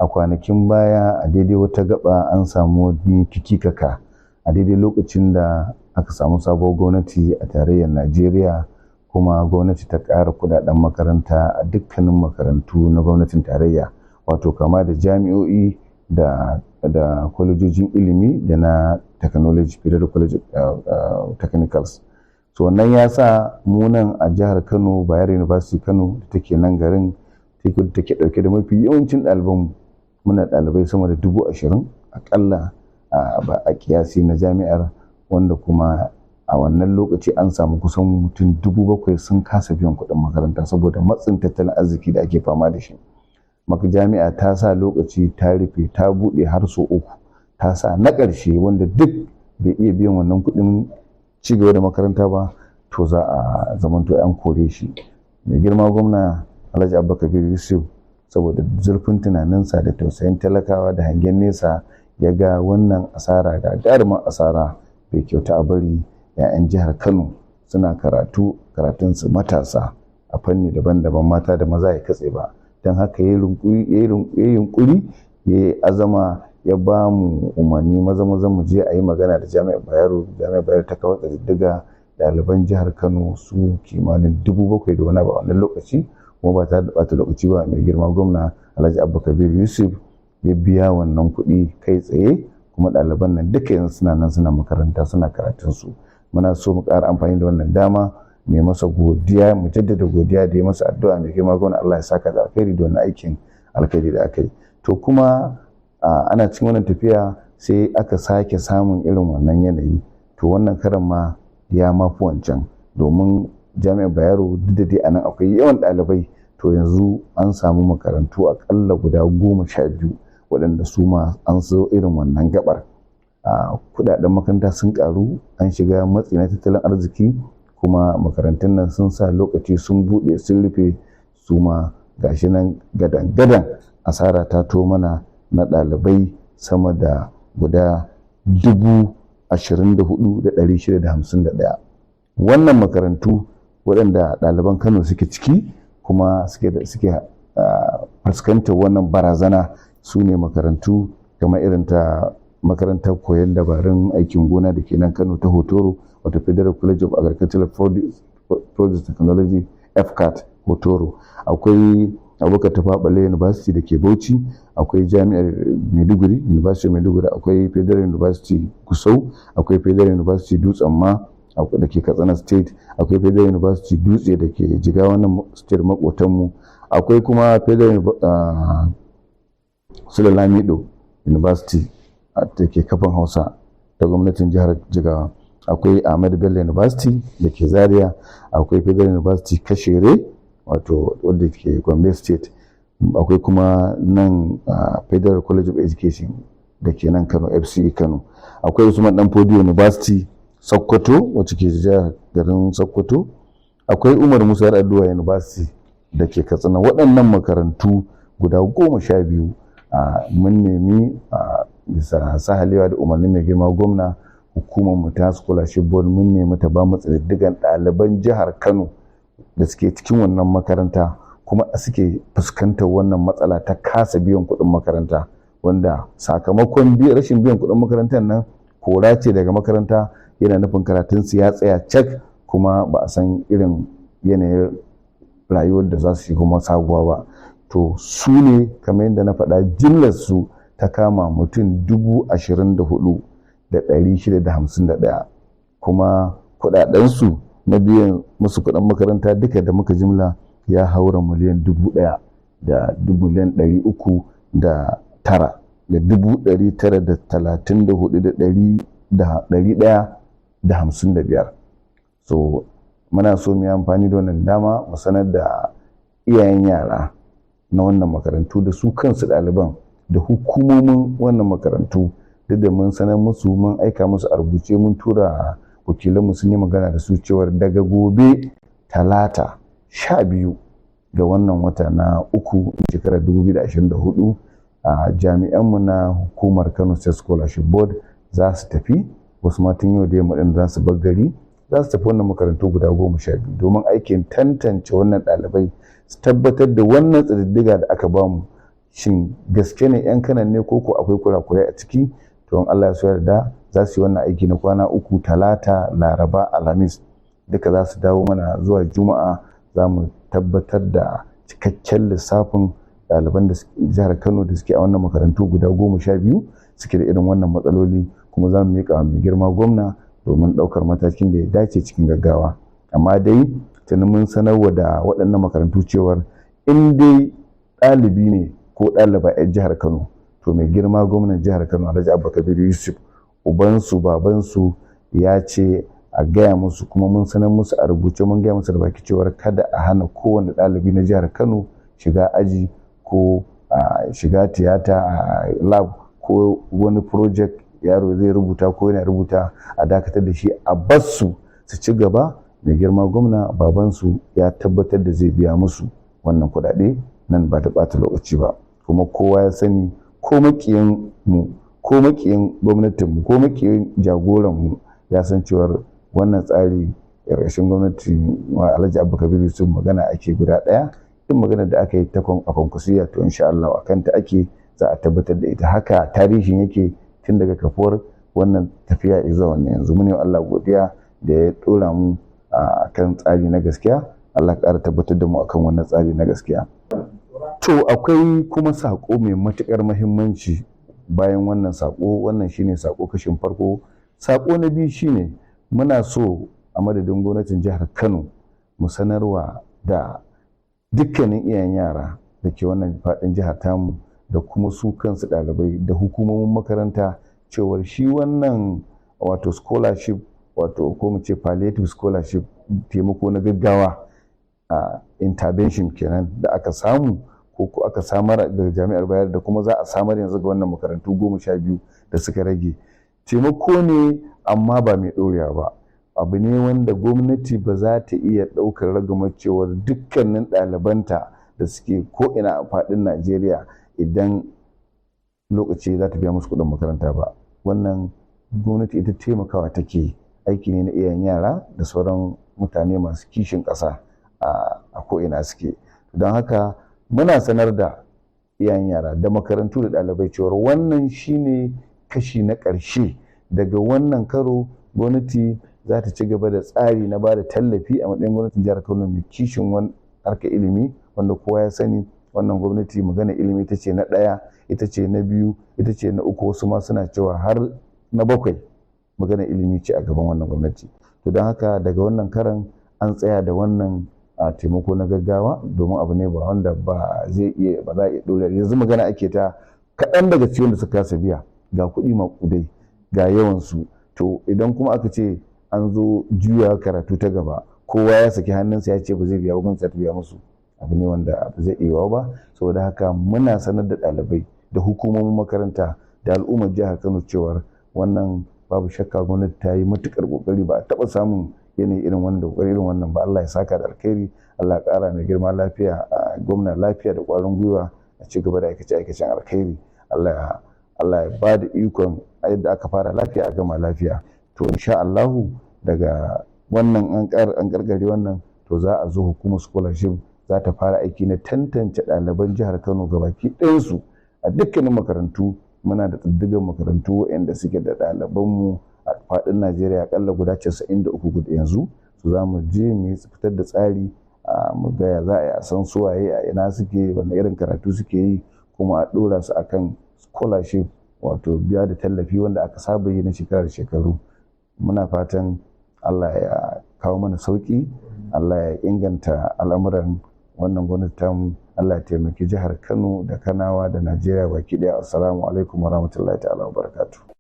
a kwanakin baya a daidai wata gaba an samu wani kikikaka a daidai lokacin da aka samu sabuwar gwamnati a tarayyar Najeriya, kuma gwamnati ta ƙara kudaden makaranta a dukkanin makarantu na gwamnatin tarayya, wato kama da jami'o'i da kwalejojin ilimi da na technology, Federal College Technicals. So wannan ya sa mu nan a jihar Kano, Bayero University Kano da take nan garin take dauke da mafi yawancin ɗaliban, muna ɗalibai sama da 20,000 akalla a kiyasi na jami'ar, wanda kuma a wannan lokaci an samu kusan mutum 7,000 sun kasa biyan kuɗin makaranta saboda matsin tattalin arziki da ake fama da shi. Maka jami'a ta sa lokaci ta rufe ta buɗe har sau 3, ta sa na ƙarshe wanda duk bai iya biyan wannan kuɗin cigaba da makaranta ba to za a zamanto an kore shi. Mai girma gwamna Alhaji Abba Kabir Yusuf, saboda zurfin tunaninsa da tausayin talakawa da hangen nesa, ya ga wannan asara, gagarumin asara, bai kyauta a bari 'ya'yan jihar Kano suna karatunsu matasa a fanni daban-daban, mata da maza, ya katse ba. Don haka ya yi yunƙuri, ya yi azama, ya ba mu umarni maza mu je a yi magana da Jami'ar Bayero ta kawo ƙididdiga ɗaliban jihar Kano su kimanin 7,000 da wani abu a wannan lokaci, kuma ba ta da ɓata lokaci ba. Mai girma gwamna Alhaji Abba Kabir Yusuf ya biya wannan kuɗi kai tsaye, kuma ɗaliban nan duka yanzu suna nan suna makaranta suna karatunsu. Muna so mu ƙara amfani da wannan dama mai masa godiya, mu jaddada godiya da ya masa addu'a. Mai girma gwamna Allah ya saka da alkhairi da wannan aikin alkhairi da aka yi. To kuma ana cikin wannan tafiya sai aka sake samun irin wannan yanayi. To wannan karan ma ya mafi wancan, domin Jami'ar Bayero duk da dai anan akwai yawan ɗalibai, to yanzu an samu makarantu akalla guda 12 waɗanda su ma an so irin wannan gabar. Kudaden makaranta sun karu, an shiga matsi na tattalin arziki, kuma makarantun nan sun sa lokaci sun buɗe sun rufe su ma, gashi nan gadan asara ta to mana na ɗalibai sama da guda 24,651. Wannan makarantu waɗanda ɗaliban Kano suke ciki kuma suke fuskantar wannan barazana su ne makarantu kamar irin ta makarantar koyon dabarun aikin gona da ke nan Kano ta Hotoro, wato Federal College of Agricultural Produce Technology FCAT Hotoro. Akwai Abubakar Tafawa Balewa University da ke Bauchi, akwai Jami'ar Maiduguri, University of Maiduguri, akwai Federal University Gusau, akwai Federal University Dutsen ma da ke Katsina State, akwai Federal University Dutse da ke Jigawa nan state makotanmu, akwai kuma Federal Sule Lamido University da ke Kafin Hausa ta gwamnatin jihar Jigawa, akwai Ahmadu Bello University da ke Zaria, akwai Federal University Kashere wato wadda ke Gombe State, akwai kuma nan Federal College of Education da ke nan Kano FCE Kano, akwai Usman Danfodiyo University Sokoto wacce ke jihar garin Sokoto, akwai Umar Musa Yar'adua University da ke Katsina. Waɗannan makarantu guda 12 mun nemi bisa sahalewa da umarnin mai girma gwamna, hukumar mu ta scholarship board mun nemi ta ba mu tsiddigan ɗaliban jihar Kano da suke cikin wannan makaranta kuma suke fuskantar wannan matsala ta kasa biyan kuɗin makaranta, wanda sakamakon rashin biyan kuɗin makarantar nan kora ce daga makaranta, yana nufin karatunsu ya tsaya cak, kuma ba a san irin yanayin rayuwar da za su shiga masaguwa ba. To su ne kamar yadda na faɗa, jillarsu ta kama mutum 24,651, kuma kuɗaɗensu na biyan musu kuɗin makaranta duka da muka jimla ya haura miliyan 1,000 da 334,155. So muna so mu yi amfani da wannan dama mu sanar da iyayen yara na wannan makarantu da su kansu ɗaliban da hukumomin wannan makarantu, duk da mun sanar musu, mun aika musu a rubuce, mun tura wakilanmu sun yi magana da su cewar daga gobe Talata 12 ga wannan wata na 3 shekarar 2024 a jami'anmu na hukumar Kano State Scholarship Board za su tafi, wasu matan yau da yamma ɗin za su bar gari, za su tafi wannan makarantu guda 12 domin aikin tantance wannan ɗalibai, su tabbatar da wannan tsididdiga da aka bamu shin gaske ne 'yan kanan ne ko akwai kurakurai a ciki. To in Allah ya so yarda za su yi wannan aiki na kwana 3, Talata, Laraba, Alhamis, duka za su dawo mana zuwa Juma'a. Za mu tabbatar da cikakken lissafin ɗaliban da jihar Kano da suke a wannan makarantu guda 12 suke da irin wannan matsaloli, kuma za mu miƙa mai girma gwamna domin ɗaukar matakin da ya dace cikin gaggawa. Amma dai tuni mun sanarwa da waɗannan makarantu cewar in dai ɗalibi ne ko ɗaliba 'yan jihar Kano, to mai girma gwamnan jihar Kano Alhaji Abba Kabir Yusuf, ubansu babansu, ya ce a gaya musu, kuma mun sanar musu a rubuce, mun gaya musu da baki cewar kada a hana kowane ɗalibi na jihar Kano shiga aji ko shiga tiyata a lab ko wani project yaro zai rubuta ko yana rubuta, a dakatar da shi, a bassu su ci gaba. Mai girma gwamna babansu ya tabbatar da zai biya musu wannan kuɗaɗe nan ba da ɓata lokaci ba. Kuma kowa ya sani, ko makiyin mu ko makiyin gwamnatin mu ko makiyin jagoran mu ya san cewar wannan tsari ƙarshen gwamnati Alhaji Abba Kabir Yusuf magana ake guda ɗaya. Duk magana da aka yi ta kwankwasiya, to insha Allah a kanta ake, za a tabbatar da ita. Haka tarihin yake tun daga kafuwar wannan tafiya zuwa wannan yanzu. Mune Allah godiya da ya ɗora mu a kan tsari na gaskiya. Allah ƙara tabbatar da mu akan wannan tsari na gaskiya. To akwai kuma saƙo mai matuƙar muhimmanci bayan wannan saƙo. Wannan shine saƙo kashin farko. Saƙo na biyu shine muna so a madadin gwamnatin jihar Kano mu sanarwa da dukkanin iyayen yara da ke wannan faɗin jihar tamu da kuma su kansu ɗalibai da hukumomin makaranta cewar shi wannan wato scholarship, wato ko mu ce palliative scholarship, taimako na gaggawa a intervention kenan da aka samu ko aka samar daga jami'ar Bayero da kuma za a samar yanzu ga wannan makarantu 12 da suka rage. Taimako ne amma ba mai ɗorewa ba. Abu ne wanda gwamnati ba za ta iya ɗaukar ragamar cewar dukkanin ɗalibanta da suke ko'ina a faɗin Najeriya idan lokaci za ta biya musu kuɗin makaranta ba. Wannan gwamnati ita taimakawa take, aiki ne na iyayen yara da sauran mutane masu kishin ƙasa a ko'ina suke. Don haka muna sanar da iyayen yara da makarantu da ɗalibai cewar wannan shine kashi na ƙarshe. Daga wannan karo gwamnati za ta ci gaba da tsari na ba da tallafi a matsayin gwamnatin jihar Kano mai kishin harkar ilimi, wanda kowa ya sani wannan gwamnati magana ilimi ita ce na ɗaya, ita ce na biyu, ita ce na uku, wasu ma suna cewa har na 7 magana ilimi ce a gaban wannan gwamnati. To don haka daga wannan karan an tsaya da wannan taimako na gaggawa, domin abu ne ba wanda ba za a iya ɗora. Yanzu magana ake ta kaɗan daga cikin da suka kasa biya, ga kuɗi maƙudai, ga yawansu. To idan kuma aka ce an zo juya karatu ta gaba, kowa ya saki hannunsa ya ce ba zai biya, gwamnati ta biya musu, abu ne wanda ba zai iya ba. Saboda haka muna sanar da ɗalibai da hukumomin makaranta da al'ummar jihar Kano cewar wannan babu shakka gwamnati ta yi matuƙar ƙoƙari. Ba a taɓa samun yanayi irin wannan da ƙoƙari irin wannan ba. Allah ya saka da alkhairi, Allah ya ƙara mai girma lafiya, gwamna lafiya da ƙwarin gwiwa a ci gaba da aikace-aikacen alkhairi. Allah ya ba da ikon yadda aka fara lafiya a gama lafiya. To insha Allahu daga wannan an gargare wannan, to za a zo hukumar scholarship za ta fara aiki na tantance ɗaliban jihar Kano gabaki ɗayansu a dukkanin makarantu. Muna da ƙididdigan makarantu waɗanda suke da ɗalibanmu a faɗin Najeriya akalla guda 93 yanzu. Su za mu je mu fitar da tsari, mu ga ya za a yi a san suwaye a ina suke, wanda irin karatu suke yi, kuma a ɗora su akan scholarship, wato biya da tallafi wanda aka saba yi na shekaru. Muna fatan Allah ya kawo mana sauƙi, Allah ya inganta al'amuran wannan gwamnati tamu, Allah ya taimaki jihar Kano da Kanawa da Najeriya baki ɗaya. Assalamu alaikum warahmatullahi ta'ala wabarakatuh.